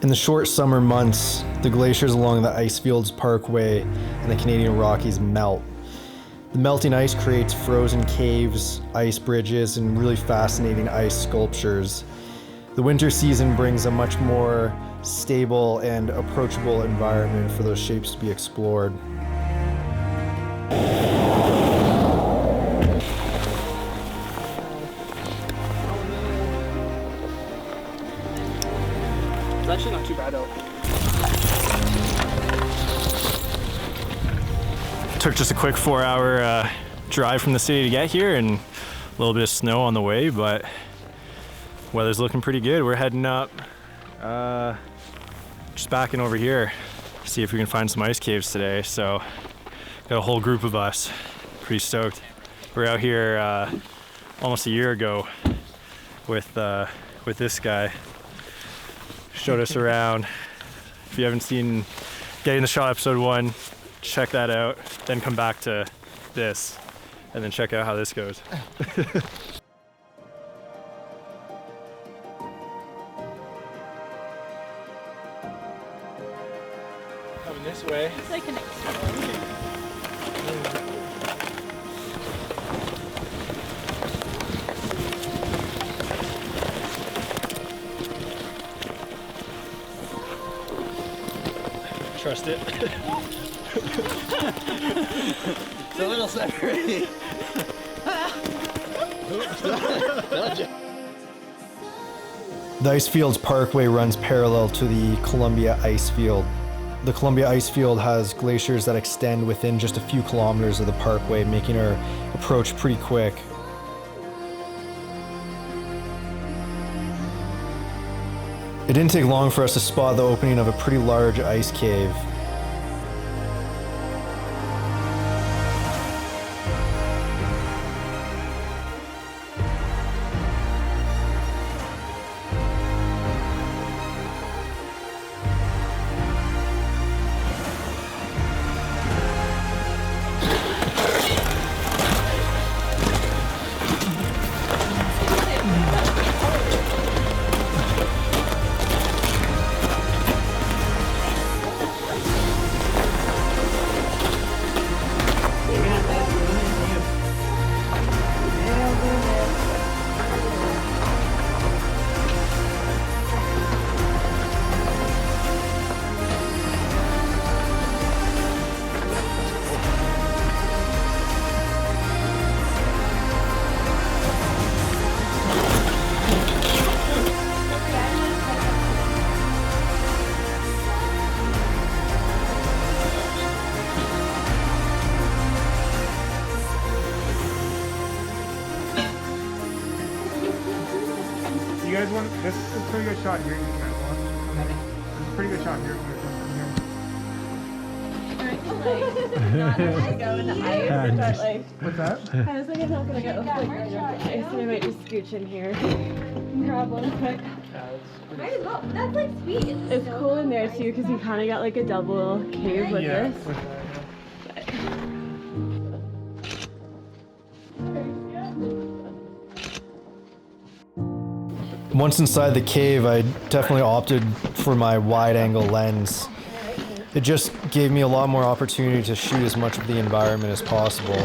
In the short summer months, the glaciers along the Icefields Parkway and the Canadian Rockies melt. The melting ice creates frozen caves, ice bridges, and really fascinating ice sculptures. The winter season brings a much more stable and approachable environment for those shapes to be explored. It's actually not too bad out. Took just a quick 4-hour drive from the city to get here, and a little bit of snow on the way, but weather's looking pretty good. We're heading up, just backing over here, see if we can find some ice caves today. So got a whole group of us, pretty stoked. We were out here almost a year ago with this guy. Showed us around. If you haven't seen Getting the Shot episode 1, check that out, then come back to this, and then check out how this goes. Coming this way. It's like an explosion. Trust it. It's a little slippery. The Icefields Parkway runs parallel to the Columbia Icefield. The Columbia Icefield has glaciers that extend within just a few kilometers of the parkway, making our approach pretty quick. It didn't take long for us to spot the opening of a pretty large ice cave. You guys want this is a pretty good shot here. You guys want? This is a pretty good shot here. Not to go in the ice, but like, What's that? I was like, I'm not gonna go like right over the ice, and I might just scooch in here. Grab one quick. That's like sweet. It's cool in there too because you kind of got like a double cave with this. With that, Once inside the cave, I definitely opted for my wide-angle lens. It just gave me a lot more opportunity to shoot as much of the environment as possible.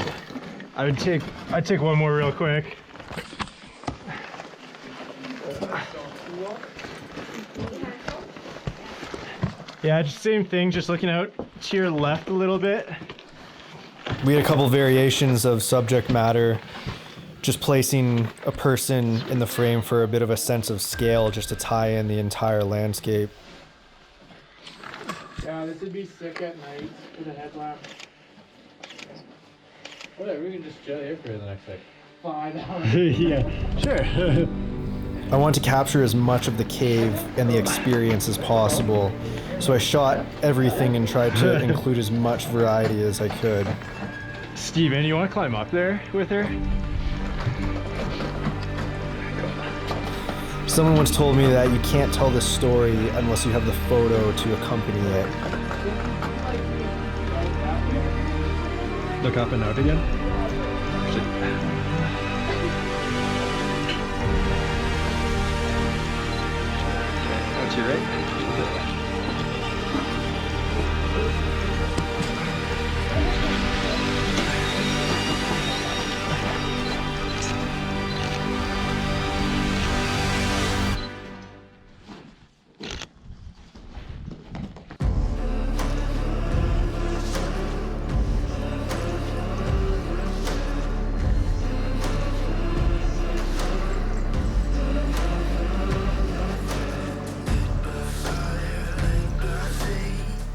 I'd take one more real quick. Yeah, just same thing, just looking out to your left a little bit. We had a couple variations of subject matter, just placing a person in the frame for a bit of a sense of scale, just to tie in the entire landscape. Yeah, this would be sick at night with a headlamp. Whatever, we can just chill here for the next like 5 hours. Yeah, sure. I want to capture as much of the cave and the experience as possible, so I shot everything and tried to include as much variety as I could. Steven, you want to climb up there with her? Someone once told me that you can't tell this story unless you have the photo to accompany it. Look up and out again. to your right.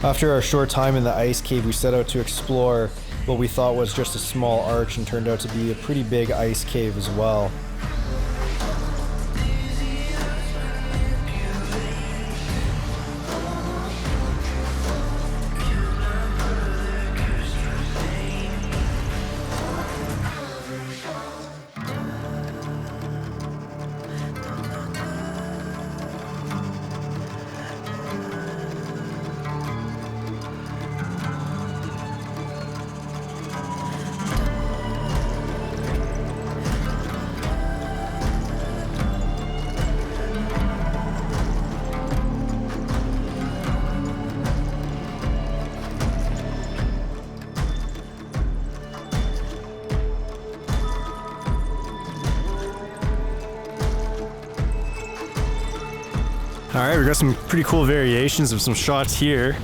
After our short time in the ice cave, we set out to explore what we thought was just a small arch and turned out to be a pretty big ice cave as well. All right, we got some pretty cool variations of some shots here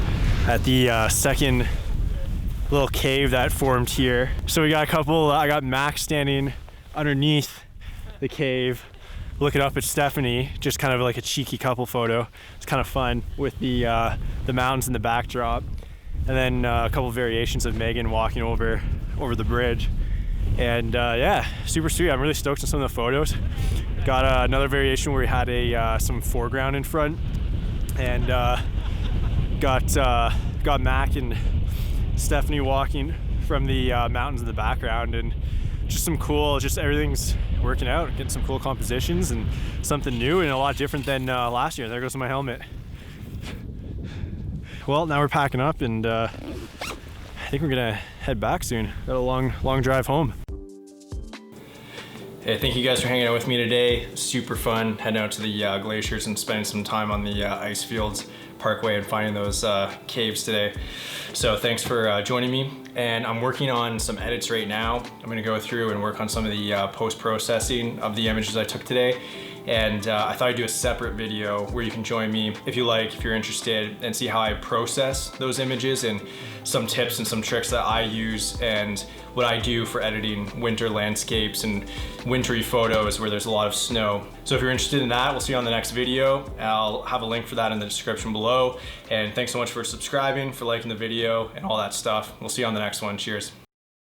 at the second little cave that formed here. So we got a couple, I got Max standing underneath the cave, looking up at Stephanie, just kind of like a cheeky couple photo. It's kind of fun with the mountains in the backdrop. And then a couple variations of Megan walking over the bridge. And yeah, super sweet. I'm really stoked on some of the photos. Got another variation where we had some foreground in front, and got Mac and Stephanie walking from the mountains in the background, and just some cool, just everything's working out, getting some cool compositions and something new and a lot different than last year. There goes my helmet. Well, now we're packing up, and I think we're gonna head back soon. Got a long drive home. Hey, thank you guys for hanging out with me today. Super fun heading out to the glaciers and spending some time on the Icefields Parkway and finding those caves today. So thanks for joining me. And I'm working on some edits right now. I'm gonna go through and work on some of the post-processing of the images I took today. And I thought I'd do a separate video where you can join me if you like, if you're interested, and see how I process those images and some tips and some tricks that I use and what I do for editing winter landscapes and wintry photos where there's a lot of snow. So if you're interested in that, we'll see you on the next video. I'll have a link for that in the description below. And thanks so much for subscribing, for liking the video and all that stuff. We'll see you on the next one. Cheers.